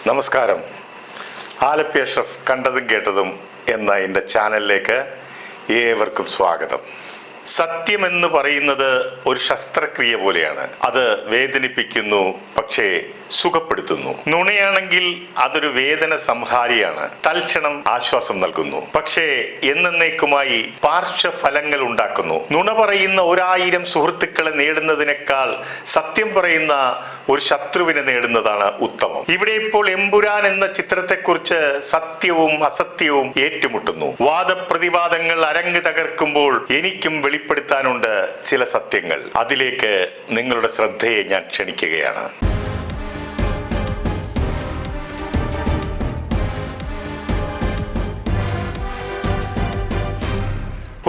നമസ്കാരം. ആലപ്പി അഷ്റഫ് കണ്ടതും കേട്ടതും എന്ന എൻ്റെ ചാനലിലേക്ക് ഏവർക്കും സ്വാഗതം. സത്യമെന്ന് പറയുന്നത് ഒരു ശസ്ത്രക്രിയ പോലെയാണ്. അത് വേദനിപ്പിക്കുന്നു, പക്ഷേ സുഖപ്പെടുത്തുന്നു. നുണയാണെങ്കിൽ അതൊരു വേദന സംഹാരിയാണ്, തൽക്ഷണം ആശ്വാസം നൽകുന്നു. പക്ഷേ എന്നേക്കുമായി പാർശ്വഫലങ്ങൾ ഉണ്ടാക്കുന്നു. നുണ പറയുന്ന 1000 സുഹൃത്തുക്കളെ നേടുന്നതിനേക്കാൾ സത്യം പറയുന്ന ഒരു ശത്രുവിനെ നേടുന്നതാണ് ഉത്തമം. ഇവിടെ ഇപ്പോൾ എമ്പുരാൻ എന്ന ചിത്രത്തെക്കുറിച്ച് സത്യവും അസത്യവും ഏറ്റുമുട്ടുന്നു. വാദപ്രതിവാദങ്ങൾ അരങ്ങ് തകർക്കുമ്പോൾ എനിക്കും വെളിപ്പെടുത്താനുണ്ട് ചില സത്യങ്ങൾ. അതിലേക്ക് നിങ്ങളുടെ ശ്രദ്ധയെ ഞാൻ ക്ഷണിക്കുകയാണ്.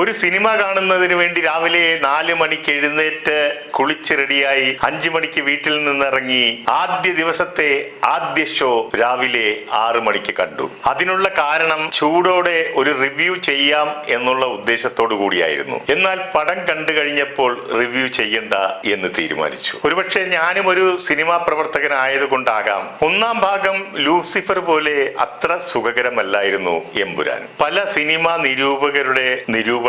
ഒരു സിനിമ കാണുന്നതിന് വേണ്ടി രാവിലെ 4 മണിക്ക് എഴുന്നേറ്റ് കുളിച്ച് റെഡിയായി 5 മണിക്ക് വീട്ടിൽ നിന്നിറങ്ങി ആദ്യ ദിവസത്തെ ആദ്യ ഷോ രാവിലെ 6 മണിക്ക് കണ്ടു. അതിനുള്ള കാരണം ചൂടോടെ ഒരു റിവ്യൂ ചെയ്യാം എന്നുള്ള ഉദ്ദേശത്തോടു കൂടിയായിരുന്നു. എന്നാൽ പടം കണ്ടു കഴിഞ്ഞപ്പോൾ റിവ്യൂ ചെയ്യണ്ട എന്ന് തീരുമാനിച്ചു. ഒരുപക്ഷെ ഞാനും ഒരു സിനിമാ പ്രവർത്തകനായതുകൊണ്ടാകാം 1-ാം ഭാഗം ലൂസിഫർ പോലെ അത്ര സുഖകരമല്ലായിരുന്നു എമ്പുരാൻ. പല സിനിമാ നിരൂപകരുടെ നിരൂപണങ്ങളും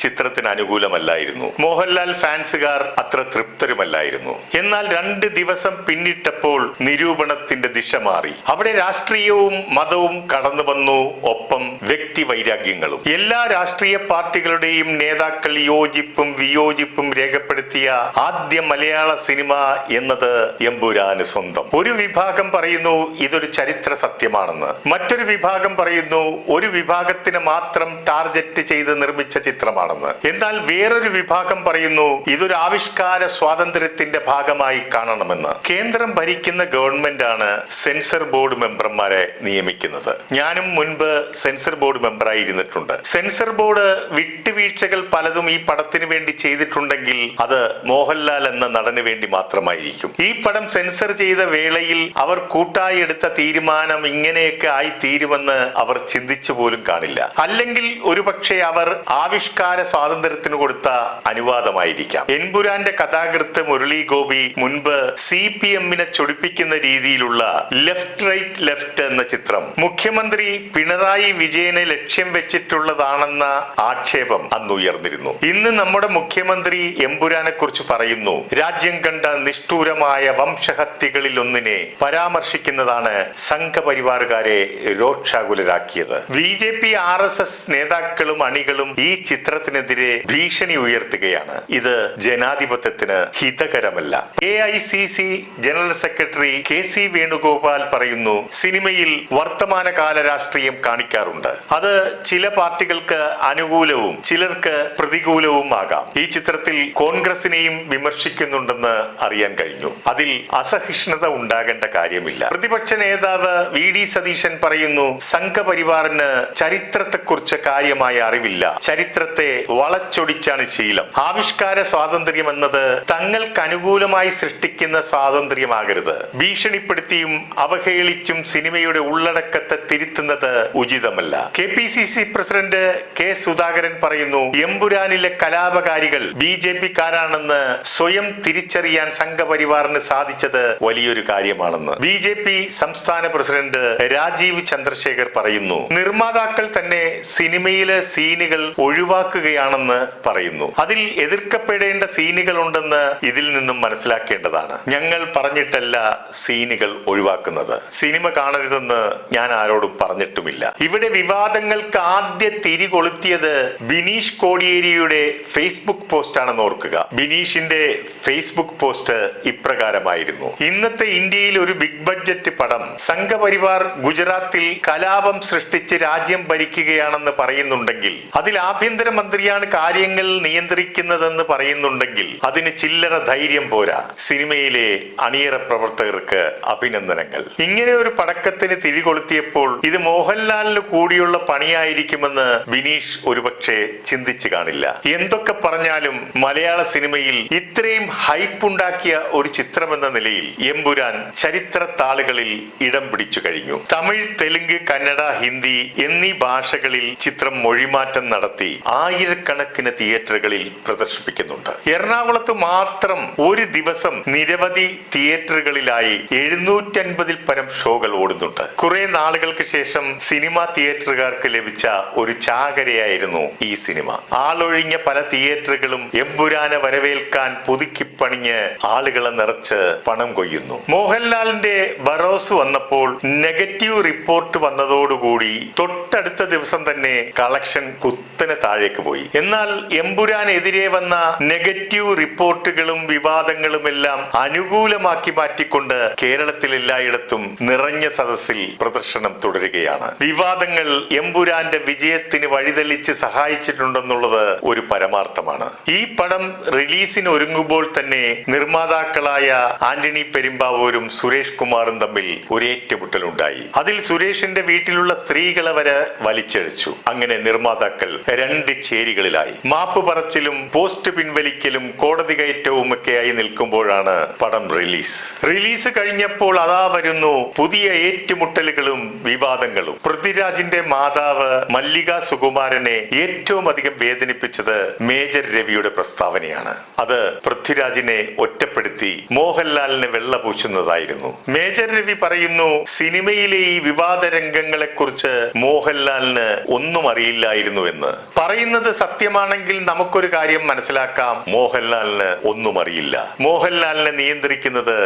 ചിത്രത്തിന് അനുകൂലമല്ലായിരുന്നു. മോഹൻലാൽ ഫാൻസുകാർ അത്ര തൃപ്തരുമല്ലായിരുന്നു. എന്നാൽ 2 ദിവസം പിന്നിട്ടപ്പോൾ നിരൂപണത്തിന്റെ ദിശ മാറി. അവിടെ രാഷ്ട്രീയവും മതവും കടന്നു വന്നു, ഒപ്പം വ്യക്തി വൈരാഗ്യങ്ങളും. എല്ലാ രാഷ്ട്രീയ പാർട്ടികളുടെയും നേതാക്കൾ യോജിപ്പും വിയോജിപ്പും രേഖപ്പെടുത്തിയ ആദ്യ മലയാള സിനിമ എന്നത് എമ്പുരാന് സ്വന്തം. ഒരു വിഭാഗം പറയുന്നു ഇതൊരു ചരിത്ര സത്യമാണെന്ന്, മറ്റൊരു വിഭാഗം പറയുന്നു ഒരു വിഭാഗത്തിന് മാത്രം ടാർഗറ്റ് ചെയ്ത് നിർമ്മിച്ച ചിത്രമാണെന്ന്. എന്നാൽ വേറൊരു വിഭാഗം പറയുന്നു ഇതൊരു ആവിഷ്കാര സ്വാതന്ത്ര്യത്തിന്റെ ഭാഗമായി കാണണമെന്ന്. കേന്ദ്രം ഭരിക്കുന്ന ഗവൺമെന്റ് ആണ് സെൻസർ ബോർഡ് മെമ്പർമാരെ നിയമിക്കുന്നത്. ഞാനും മുൻപ് സെൻസർ ബോർഡ് മെമ്പറായി ഇരുന്നിട്ടുണ്ട്. സെൻസർ ബോർഡ് വിട്ടുവീഴ്ചകൾ പലതും ഈ പടത്തിന് വേണ്ടി ചെയ്തിട്ടുണ്ടെങ്കിൽ അത് മോഹൻലാൽ എന്ന നടന് വേണ്ടി മാത്രമായിരിക്കും. ഈ പടം സെൻസർ ചെയ്ത വേളയിൽ അവർ കൂട്ടായി എടുത്ത തീരുമാനം ഇങ്ങനെയൊക്കെ ആയി തീരുമെന്ന് അവർ ചിന്തിച്ചു പോലും കാണില്ല. അല്ലെങ്കിൽ ഒരുപക്ഷെ അവർ ആവിഷ്കാര സ്വാതന്ത്ര്യത്തിന് കൊടുത്ത അനുവാദമായിരിക്കാം. എൻപുരാന്റെ കഥാകൃത്ത് മുരളി ഗോപി മുൻപ് CPM-നെ ചൊടിപ്പിക്കുന്ന രീതിയിലുള്ള ലെഫ്റ്റ് റൈറ്റ് ലെഫ്റ്റ് എന്ന ചിത്രം മുഖ്യമന്ത്രി പിണറായി വിജയനെ ലക്ഷ്യം വെച്ചിട്ടുള്ളതാണെന്ന ആക്ഷേപം അന്ന് ഉയർന്നിരുന്നു. ഇന്ന് നമ്മുടെ മുഖ്യമന്ത്രി എമ്പുരാനെ കുറിച്ച് പറയുന്നു രാജ്യം കണ്ട നിഷ്ഠൂരമായ വംശഹത്യകളിൽ ഒന്നിനെ പരാമർശിക്കുന്നതാണ് സംഘപരിവാറുകാരെ രോക്ഷാകുലരാക്കിയത്. BJP RSS നേതാക്കളും അണികളും ഈ ചിത്രത്തിനെതിരെ ഭീഷണി ഉയർത്തുകയാണ്. ഇത് ജനാധിപത്യത്തിന് ഹിതകരമല്ല. AICC general secretary KC Venugopal പറയുന്നു സിനിമയിൽ വർത്തമാനകാല രാഷ്ട്രീയം കാണിക്കാറുണ്ട്. അത് ചില പാർട്ടികൾക്ക് അനുകൂലവും ചിലർക്ക് പ്രതികൂലവും ആകാം. ഈ ചിത്രത്തിൽ കോൺഗ്രസിനെയും വിമർശിക്കുന്നുണ്ടെന്ന് അറിയാൻ കഴിഞ്ഞു. അതിൽ അസഹിഷ്ണുത ഉണ്ടാകേണ്ട കാര്യമില്ല. പ്രതിപക്ഷ നേതാവ് VD സതീശൻ പറയുന്നു സംഘപരിവാറിന് ചരിത്രത്തെക്കുറിച്ച് കാര്യമായ അറിവില്ല, ചരിത്രത്തെ വളച്ചൊടിച്ചാണ് ശീലം. ആവിഷ്കാര സ്വാതന്ത്ര്യം എന്നത് തങ്ങൾക്ക് അനുകൂലമായി സൃഷ്ടിക്കുന്ന സ്വാതന്ത്ര്യമാകരുത്. ഭീഷണിപ്പെടുത്തിയും അവഹേളിച്ചും സിനിമയുടെ ഉള്ളടക്കത്തെ തിരുത്തുന്നത് ഉചിതമല്ല. KPCC പ്രസിഡന്റ് K സുധാകരൻ പറയുന്നു എമ്പുരാനിലെ കലാപകാരികൾ BJP-കാരാണെന്ന് സ്വയം തിരിച്ചറിയാൻ സംഘപരിവാറിന് സാധിച്ചത് വലിയൊരു കാര്യമാണെന്ന്. BJP സംസ്ഥാന പ്രസിഡന്റ് രാജീവ് ചന്ദ്രശേഖർ പറയുന്നു നിർമ്മാതാക്കൾ തന്നെ സിനിമയിലെ സീനുകൾ ഒഴിവാക്കുകയാണെന്ന് പറയുന്നു. അതിൽ എതിർക്കപ്പെടേണ്ട സീനുകൾ ഉണ്ടെന്ന് ഇതിൽ നിന്നും മനസ്സിലാക്കേണ്ടതാണ്. ഞങ്ങൾ പറഞ്ഞിട്ടല്ല സീനുകൾ ഒഴിവാക്കുന്നത്. സിനിമ കാണരുതെന്ന് ഞാൻ ആരോടും പറഞ്ഞിട്ടുമില്ല. ഇവിടെ വിവാദങ്ങൾക്ക് ആദ്യ തിരികൊളുത്തിയത് ബിനീഷ് കോടിയേരിയുടെ ഫേസ്ബുക്ക് പോസ്റ്റ് ആണെന്ന് ഓർക്കുക. ബിനീഷിന്റെ ഫേസ്ബുക്ക് പോസ്റ്റ് ഇപ്രകാരമായിരുന്നു: ഇന്നത്തെ ഇന്ത്യയിൽ ഒരു ബിഗ് ബഡ്ജറ്റ് പടം സംഘപരിവാർ ഗുജറാത്തിൽ കലാപം സൃഷ്ടിച്ച് രാജ്യം ഭരിക്കുകയാണെന്ന് പറയുന്നുണ്ടെങ്കിൽ, അതിൽ ആഭ്യന്തരമന്ത്രിയാണ് കാര്യങ്ങൾ നിയന്ത്രിക്കുന്നതെന്ന് പറയുന്നുണ്ടെങ്കിൽ അതിന് ചില്ലറ ധൈര്യം പോരാ. സിനിമയിലെ അണിയറ പ്രവർത്തകർക്ക് അഭിനന്ദനങ്ങൾ. ഇങ്ങനെ ഒരു പടക്കത്തിന് തിരികൊളുത്തിയപ്പോൾ ഇത് മോഹൻലാലിന് കൂടിയുള്ള പണിയായിരിക്കുമെന്ന് ബിനീഷ് ഒരുപക്ഷെ ചിന്തിച്ചു കാണില്ല. എന്തൊക്കെ പറഞ്ഞാലും മലയാള സിനിമയിൽ ഇത്രയും ഹൈപ്പ് ഉണ്ടാക്കിയ ഒരു ചിത്രമെന്ന നിലയിൽ എമ്പുരാൻ ചരിത്ര താളുകളിൽ ഇടം പിടിച്ചു കഴിഞ്ഞു. തമിഴ്, തെലുങ്ക്, കന്നഡ, ഹിന്ദി എന്നീ ഭാഷകളിൽ ചിത്രം മൊഴിമാറ്റം നടത്തി ആയിരക്കണക്കിന് തിയേറ്ററുകളിൽ പ്രദർശിപ്പിക്കുന്നുണ്ട്. എറണാകുളത്ത് മാത്രം ഒരു ദിവസം നിരവധി തിയേറ്ററുകളിലായി 750-ൽ പരം ഷോകൾ ഓടുന്നുണ്ട്. കുറെ നാളുകൾക്ക് ശേഷം സിനിമാ തിയേറ്ററുകാർക്ക് ലഭിച്ച ഒരു ചാകരയായിരുന്നു ഈ സിനിമ. ആളൊഴിഞ്ഞ പല തിയേറ്ററുകളും എമ്പുരാനെ വരവേൽക്കാൻ പുതുക്കിപ്പണിഞ്ഞ് ആളുകളെ നിറച്ച് പണം കൊയ്യുന്നു. മോഹൻലാലിന്റെ ബറോസ് വന്നപ്പോൾ നെഗറ്റീവ് റിപ്പോർട്ട് വന്നതോടുകൂടി തൊട്ടടുത്ത ദിവസം തന്നെ കളക്ഷൻ കുത്തനെ താഴേക്ക് പോയി. എന്നാൽ എമ്പുരാനെതിരെ വന്ന നെഗറ്റീവ് റിപ്പോർട്ടുകളും വിവാദങ്ങളും എല്ലാം അനുകൂലമാക്കി മാറ്റിക്കൊണ്ട് കേരളത്തിൽ എല്ലായിടത്തും നിറഞ്ഞ സദസ്സിൽ പ്രദർശനം തുടരുകയാണ്. വിവാദങ്ങൾ എമ്പുരാന്റെ വിജയത്തിന് വഴിതെളിച്ച് സഹായിച്ചിട്ടുണ്ടെന്നുള്ളത് ഒരു പരമാർത്ഥമാണ്. ഈ പടം റിലീസിന് ഒരുങ്ങുമ്പോൾ തന്നെ നിർമ്മാതാക്കളായ ആന്റണി പെരുമ്പാവൂരും സുരേഷ് കുമാറും തമ്മിൽ ഒരു ഏറ്റുമുട്ടലുണ്ടായി. അതിൽ സുരേഷിന്റെ വീട്ടിലുള്ള സ്ത്രീകളെ വരെ വലിച്ചഴിച്ചു. അങ്ങനെ നിർമ്മാതാക്കൾ രണ്ട് ചേരികളിലായി. മാപ്പ് പറച്ചിലും പോസ്റ്റ് പിൻവലിക്കലും കോടതി കയറ്റവും ഒക്കെയായി നിൽക്കുമ്പോഴാണ് പടം റിലീസ് കഴിഞ്ഞപ്പോൾ അതാ വരുന്നു പുതിയ ഏറ്റുമുട്ടലുകളും വിവാദങ്ങളും. പൃഥ്വിരാജിന്റെ മാതാവ് മല്ലിക സുകുമാരനെ ഏറ്റവും അധികം വേദനിപ്പിച്ചത് മേജർ രവിയുടെ പ്രസ്താവനയാണ്. അത് പൃഥ്വിരാജിനെ ഒറ്റപ്പെടുത്തി മോഹൻലാലിനെ വെള്ളപൂശുന്നതായിരുന്നു. മേജർ രവി പറയുന്നു, സിനിമയിലെ ഈ വിവാദ രംഗങ്ങളെ കുറിച്ച് മോഹൻലാലിന് ഒന്നും അറിയില്ലായിരുന്നു എന്ന്. പറയുന്നത് സത്യമാണെങ്കിൽ നമുക്കൊരു കാര്യം മനസ്സിലാക്കാം, മോഹൻലാലിന് ഒന്നും അറിയില്ല. മോഹൻലാലിനെ നിയന്ത്രിക്കുന്നത്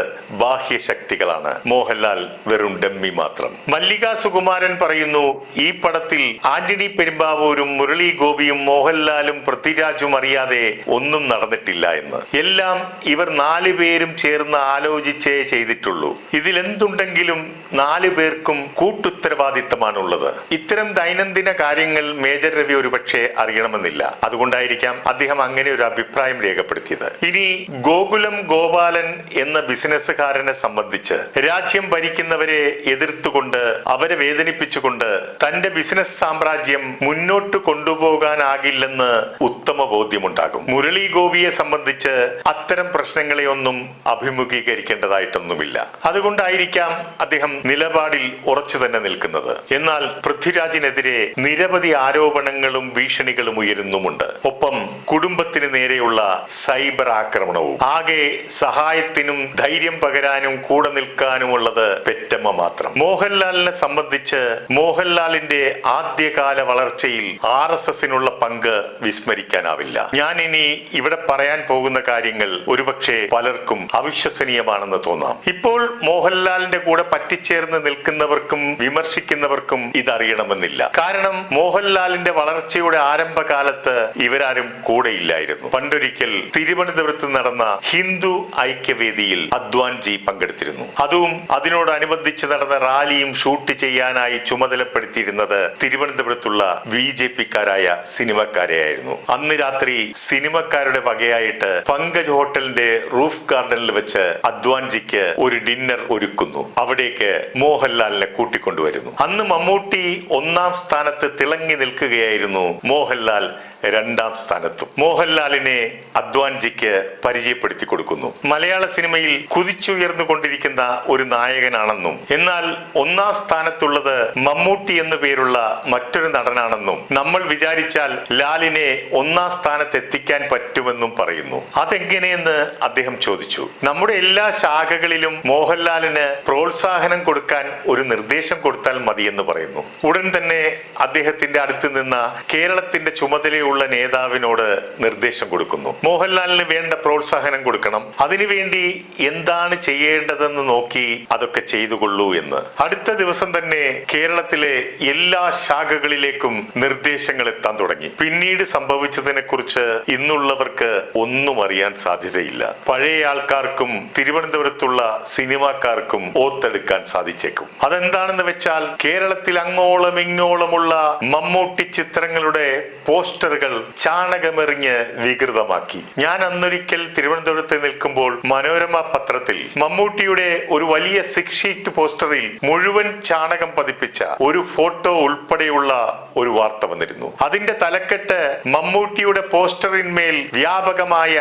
ബാഹ്യശക്തികളാണ്. മോഹൻലാൽ വെറും ഡമ്മി മാത്രം. മല്ലിക സുകുമാരൻ പറയുന്നു, ഈ പടത്തിൽ ആന്റണി പെരുമ്പാവൂരും മുരളി ഗോപിയും മോഹൻലാലും പൃഥ്വിരാജും അറിയാതെ ഒന്നും നടന്നിട്ടില്ല എന്ന്. എല്ലാം ഇവർ 4 പേരും ചേർന്ന് ആലോചിച്ചേ ചെയ്തിട്ടുള്ളൂ. ഇതിലെന്തുണ്ടെങ്കിലും 4 പേർക്കും കൂട്ടുത്തരവാദിത്തമാണുള്ളത്. ഇത്തരം ദൈനംദിന കാര്യങ്ങൾ മേജർ രവി ഒരുപക്ഷെ അറിയണമെന്നില്ല. അതുകൊണ്ടായിരിക്കാം അദ്ദേഹം അങ്ങനെ ഒരു അഭിപ്രായം രേഖപ്പെടുത്തിയത്. ഇനി ഗോകുലം ഗോപാലൻ എന്ന ബിസിനസ്സുകാരനെ സംബന്ധിച്ച് രാജ്യം ഭരിക്കുന്നവരെ എതിർത്തുകൊണ്ട് അവരെ വേദനിപ്പിച്ചുകൊണ്ട് തന്റെ ബിസിനസ് സാമ്രാജ്യം മുന്നോട്ട് കൊണ്ടുപോകാനാകില്ലെന്ന് ഉത്തമ ബോധ്യമുണ്ടാകും. മുരളി ഗോപിയെ സംബന്ധിച്ച് അത്തരം പ്രശ്നങ്ങളെ ഒന്നും അഭിമുഖീകരിക്കേണ്ടതായിട്ടൊന്നുമില്ല. അതുകൊണ്ടായിരിക്കാം അദ്ദേഹം നിലപാടിൽ ഉറച്ചു തന്നെ നിൽക്കുന്നത്. എന്നാൽ പൃഥ്വിരാജിനെതിരെ നിരവധി ആരോപണങ്ങളും ഭീഷണികളും ഉയരുന്നുമുണ്ട്. ഒപ്പം കുടുംബത്തിന് നേരെയുള്ള സൈബർ ആക്രമണവും. ആകെ സഹായത്തിനും ധൈര്യം പകരാനും കൂടെ നിൽക്കാനുമുള്ളത് പെറ്റമ്മ മാത്രം. മോഹൻലാലിനെ സംബന്ധിച്ച് മോഹൻലാലിന്റെ ആദ്യകാല വളർച്ചയിൽ RSSനുള്ള പങ്ക് വിസ്മരിക്കാനാവില്ല. ഞാൻ ഇനി ഇവിടെ പറയാൻ പോകുന്ന കാര്യങ്ങൾ ഒരുപക്ഷെ പലർക്കും അവിശ്വസനീയമാണെന്ന് തോന്നാം. ഇപ്പോൾ മോഹൻലാലിന്റെ കൂടെ പറ്റിച്ചേർന്ന് നിൽക്കുന്നവർക്കും വിമർശിക്കുന്നവർക്കും ഇതറിയണമെന്നില്ല. കാരണം മോഹൻലാലിന്റെ വളർച്ചയുടെ ആരംഭകാലത്ത് ഇവരാരും കൂടെയില്ലായിരുന്നു. പണ്ടൊരിക്കൽ തിരുവനന്തപുരത്ത് നടന്ന ഹിന്ദു ഐക്യവേദിയിൽ അദ്വാൻജി പങ്കെടുത്തിരുന്നു. അതും അതിനോടനുബന്ധിച്ച് നടന്ന റാലിയും ഷൂട്ട് ചെയ്യാനായി ചുമതലപ്പെടുത്തിയിരുന്നത് തിരുവനന്തപുരത്തുള്ള BJP-ക്കാരായ സിനിമക്കാരെയായിരുന്നു. അന്ന് രാത്രി സിനിമക്കാരുടെ വകയായിട്ട് പങ്കജ് ഹോട്ടലിന്റെ റൂഫ് ഗാർഡനിൽ വെച്ച് അദ്വാൻജിക്ക് ഒരു ഡിന്നർ ഒരുക്കുന്നു. അവിടേക്ക് മോഹൻലാലിനെ കൂട്ടിക്കൊണ്ടുവരുന്നു. അന്ന് മമ്മൂട്ടി 1-ാം സ്ഥാനത്ത് തിളങ്ങി നിൽക്കുകയായിരുന്നു. മോഹൻലാൽ 2-ാം സ്ഥാനത്തും. മോഹൻലാലിനെ അദ്വാൻജിക്ക് പരിചയപ്പെടുത്തി കൊടുക്കുന്നു. മലയാള സിനിമയിൽ കുതിച്ചുയർന്നുകൊണ്ടിരിക്കുന്ന ഒരു നായകനാണെന്നും എന്നാൽ 1-ാം സ്ഥാനത്തുള്ളത് മമ്മൂട്ടി എന്നു പേരുള്ള മറ്റൊരു നടനാണെന്നും നമ്മൾ വിചാരിച്ചാൽ ലാലിനെ 1-ാം സ്ഥാനത്ത് എത്തിക്കാൻ പറ്റുമെന്നും പറയുന്നു. അതെങ്ങനെയെന്ന് അദ്ദേഹം ചോദിച്ചു. നമ്മുടെ എല്ലാ ശാഖകളിലും മോഹൻലാലിന് പ്രോത്സാഹനം കൊടുക്കാൻ ഒരു നിർദ്ദേശം കൊടുത്താൽ മതിയെന്ന് പറയുന്നു. ഉടൻ തന്നെ അദ്ദേഹത്തിന്റെ അടുത്ത് നിന്ന കേരളത്തിന്റെ ചുമതലയുള്ള നേതാവിനോട് നിർദ്ദേശം കൊടുക്കുന്നു. മോഹൻലാലിന് വേണ്ട പ്രോത്സാഹനം കൊടുക്കണം, അതിനുവേണ്ടി എന്താണ് ചെയ്യേണ്ടതെന്ന് നോക്കി അതൊക്കെ ചെയ്തുകൊള്ളൂ എന്ന്. അടുത്ത ദിവസം തന്നെ കേരളത്തിലെ എല്ലാ ശാഖകളിലേക്കും നിർദ്ദേശങ്ങൾ എത്താൻ തുടങ്ങി. പിന്നീട് സംഭവിച്ചതിനെ കുറിച്ച് ഇന്നുള്ളവർക്ക് ഒന്നും അറിയാൻ സാധ്യതയില്ല. പഴയ ആൾക്കാർക്കും തിരുവനന്തപുരത്തുള്ള സിനിമാക്കാർക്കും ഓർത്തെടുക്കാൻ സാധിച്ചേക്കും. അതെന്താണെന്ന് വെച്ചാൽ കേരളത്തിൽ അങ്ങോളം ഇങ്ങോളമുള്ള മമ്മൂട്ടി ചിത്രങ്ങളുടെ പോസ്റ്ററുകൾ പോസ്റ്ററുകൾ ചാണകമെറിഞ്ഞ് വികൃതമാക്കി. ഞാൻ അന്നൊരിക്കൽ തിരുവനന്തപുരത്ത് നിൽക്കുമ്പോൾ മനോരമ പത്രത്തിൽ മമ്മൂട്ടിയുടെ ഒരു വലിയ 6 ഷീറ്റ് പോസ്റ്ററിൽ മുഴുവൻ ചാണകം പതിപ്പിച്ച ഒരു ഫോട്ടോ ഉൾപ്പെടെയുള്ള ഒരു വാർത്ത വന്നിരുന്നു. അതിന്റെ തലക്കെട്ട് മമ്മൂട്ടിയുടെ പോസ്റ്ററിന്മേൽ വ്യാപകമായ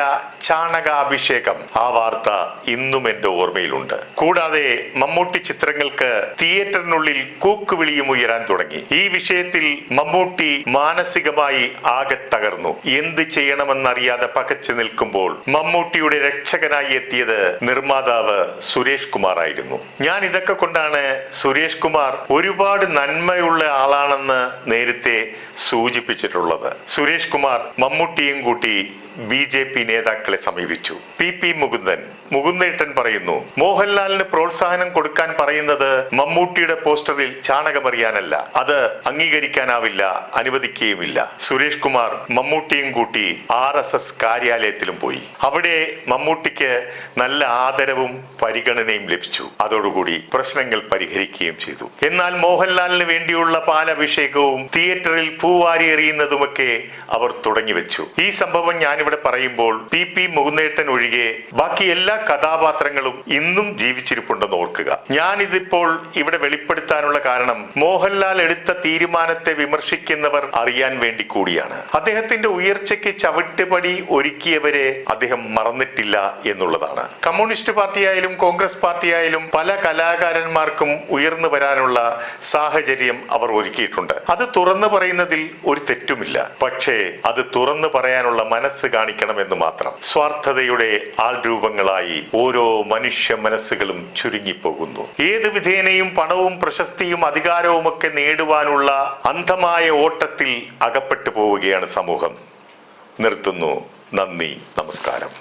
ചാണകാഭിഷേകം. ആ വാർത്ത ഇന്നും എന്റെ ഓർമ്മയിലുണ്ട്. കൂടാതെ മമ്മൂട്ടി ചിത്രങ്ങൾക്ക് തിയേറ്ററിനുള്ളിൽ കൂക്കുവിളിയും ഉയരാൻ തുടങ്ങി. ഈ വിഷയത്തിൽ മമ്മൂട്ടി മാനസികമായി ആകെ തകർന്നു. എന്ത് ചെയ്യണമെന്നറിയാതെ പകച്ചു നിൽക്കുമ്പോൾ മമ്മൂട്ടിയുടെ രക്ഷകനായി എത്തിയത് നിർമ്മാതാവ് സുരേഷ് കുമാർ ആയിരുന്നു. ഞാൻ ഇതൊക്കെ കൊണ്ടാണ് സുരേഷ് കുമാർ ഒരുപാട് നന്മയുള്ള ആളാണെന്ന് നേരത്തെ സൂചിപ്പിച്ചിട്ടുള്ളത്. സുരേഷ് കുമാർ മമ്മൂട്ടിയും കൂട്ടി BJP നേതാക്കളെ സമീപിച്ചു. PP മുകുന്ദേട്ടൻ പറയുന്നു, മോഹൻലാലിന് പ്രോത്സാഹനം കൊടുക്കാൻ പറയുന്നത് മമ്മൂട്ടിയുടെ പോസ്റ്ററിൽ ചാണകമറിയാനല്ല, അത് അംഗീകരിക്കാനാവില്ല, അനുവദിക്കുകയുമില്ല. സുരേഷ് കുമാർ മമ്മൂട്ടിയും കൂട്ടി RSS കാര്യാലയത്തിലും പോയി. അവിടെ മമ്മൂട്ടിക്ക് നല്ല ആദരവും പരിഗണനയും ലഭിച്ചു. അതോടുകൂടി പ്രശ്നങ്ങൾ പരിഹരിക്കുകയും ചെയ്തു. എന്നാൽ മോഹൻലാലിന് വേണ്ടിയുള്ള പാലഭിഷേകവും തിയേറ്ററിൽ പൂവാരി എറിയുന്നതുമൊക്കെ അവർ തുടങ്ങിവെച്ചു. ഈ സംഭവം ഞാനിവിടെ പറയുമ്പോൾ PP മുകുന്ദേട്ടൻ ഒഴികെ ബാക്കി എല്ലാ കഥാപാത്രങ്ങളും ഇന്നും ജീവിച്ചിരിപ്പുണ്ടെന്ന് ഓർക്കുക. ഞാനിതിപ്പോൾ ഇവിടെ വെളിപ്പെടുത്താനുള്ള കാരണം മോഹൻലാൽ എടുത്ത തീരുമാനത്തെ വിമർശിക്കുന്നവർ അറിയാൻ വേണ്ടി കൂടിയാണ്. അദ്ദേഹത്തിന്റെ ഉയർച്ചയ്ക്ക് ചവിട്ടുപടി ഒരുക്കിയവരെ അദ്ദേഹം മറന്നിട്ടില്ല എന്നുള്ളതാണ്. കമ്മ്യൂണിസ്റ്റ് പാർട്ടിയായാലും കോൺഗ്രസ് പാർട്ടിയായാലും പല കലാകാരന്മാർക്കും ഉയർന്നു വരാനുള്ള സാഹചര്യം അവർ ഒരുക്കിയിട്ടുണ്ട്. അത് തുറന്നു പറയുന്നതിൽ ഒരു തെറ്റുമില്ല. പക്ഷേ അത് തുറന്നു പറയാനുള്ള മനസ്സ് കാണിക്കണമെന്ന് മാത്രം. സ്വാർത്ഥതയുടെ ആൾരൂപങ്ങളായി ഓരോ മനുഷ്യ മനസ്സുകളും ചുരുങ്ങിപ്പോകുന്നു. ഏത് വിധേനയും പണവും പ്രശസ്തിയും അധികാരവും ഒക്കെ നേടുവാനുള്ള അന്ധമായ ഓട്ടത്തിൽ അകപ്പെട്ടു പോവുകയാണ് സമൂഹം. നിർത്തുന്നു. നന്ദി, നമസ്കാരം.